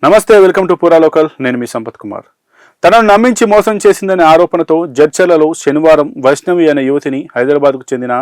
నమస్తే, welcome to పూరా local. నేను మీ సంపత్ కుమార్. తనను నమ్మించి మోసం చేసిందనే ఆరోపణతో జడ్చర్లలో శనివారం వైష్ణవి అనే యువతిని హైదరాబాద్కు చెందిన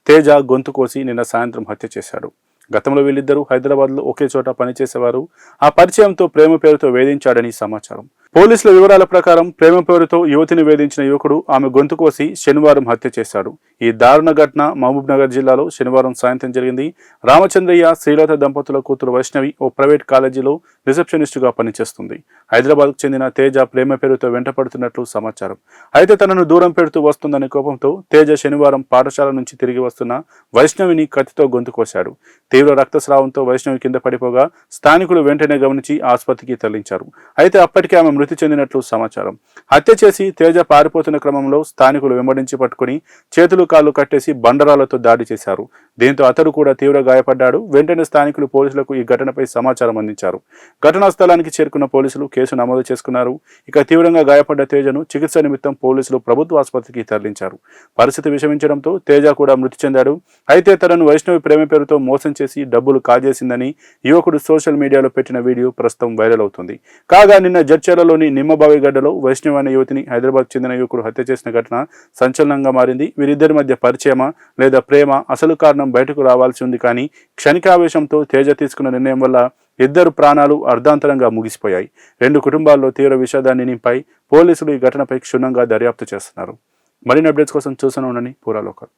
తేజ గొంతు కోసి నిన్న సాయంత్రం హత్య చేశాడు. గతంలో వీళ్ళిద్దరూ హైదరాబాద్లో ఒకే చోట పనిచేసేవారు. ఆ పరిచయంతో ప్రేమ పేరుతో వేధించాడని సమాచారం. పోలీసుల వివరాల ప్రకారం ప్రేమ పేరుతో యువతిని వేధించిన యువకుడు ఆమె గొంతు కోసి శనివారం హత్య చేశాడు. ఈ దారుణ ఘటన మహబూబ్ నగర్ జిల్లాలో శనివారం సాయంత్రం జరిగింది. రామచంద్రయ్య, శ్రీలత దంపతుల కూతురు వైష్ణవి ఓ ప్రైవేట్ కాలేజీలో రిసెప్షనిస్టుగా పనిచేస్తుంది. హైదరాబాద్కు చెందిన తేజ ప్రేమ పేరుతో వెంటపడుతున్నట్లు సమాచారం. అయితే తనను దూరం పెడుతూ వస్తుందనే కోపంతో తేజ శనివారం పాఠశాల నుంచి తిరిగి వస్తున్న వైష్ణవిని కత్తితో గొంతు కోశాడు. తీవ్ర రక్తస్రావంతో వైష్ణవి కింద పడిపోగా స్థానికులు వెంటనే గమనించి ఆసుపత్రికి తరలించారు. అయితే అప్పటికే ఆమె మృతి చెందినట్లు సమాచారం. హత్య చేసి తేజ పారిపోతున్న క్రమంలో స్థానికులు వెంబడించి పట్టుకుని చేతులు కాళ్ళు కట్టేసి బండరాలతో దాడి చేశారు. దీంతో అతడు కూడా తీవ్ర గాయపడ్డాడు. వెంటనే స్థానికులు పోలీసులకు ఈ ఘటనపై సమాచారం అందించారు. ఘటనా స్థలానికి చేరుకున్న పోలీసులు కేసు నమోదు చేసుకున్నారు. ఇక తీవ్రంగా గాయపడ్డ తేజను చికిత్స నిమిత్తం పోలీసులు ప్రభుత్వ ఆసుపత్రికి తరలించారు. పరిస్థితి విషమించడంతో తేజ కూడా మృతి చెందాడు. అయితే తనను వైష్ణవి ప్రేమ పేరుతో మోసం చేసి డబ్బులు కాజేసిందని యువకుడు సోషల్ మీడియాలో పెట్టిన వీడియో ప్రస్తుతం వైరల్ అవుతుంది. కాగా నిన్న జడ్చర్లలోని నిమ్మబావిగడ్డలో వైష్ణవి అనే యువతిని హైదరాబాద్ చెందిన యువకుడు హత్య చేసిన ఘటన సంచలనంగా మారింది. వీరిద్దరి మధ్య పరిచయమా లేదా ప్రేమ, అసలు కారణం బయటకు రావాల్సి ఉంది. కానీ క్షణికావేశంతో తేజ తీసుకున్న నిర్ణయం వల్ల ఇద్దరు ప్రాణాలు అర్ధాంతరంగా ముగిసిపోయాయి. రెండు కుటుంబాల్లో తీవ్ర విషాదాన్ని నింపాయి. పోలీసులు ఈ ఘటనపై క్షుణ్ణంగా దర్యాప్తు చేస్తున్నారు. మరిన్ని అప్డేట్స్ కోసం చూస్తూనే ఉండండి పూరా లోకల్.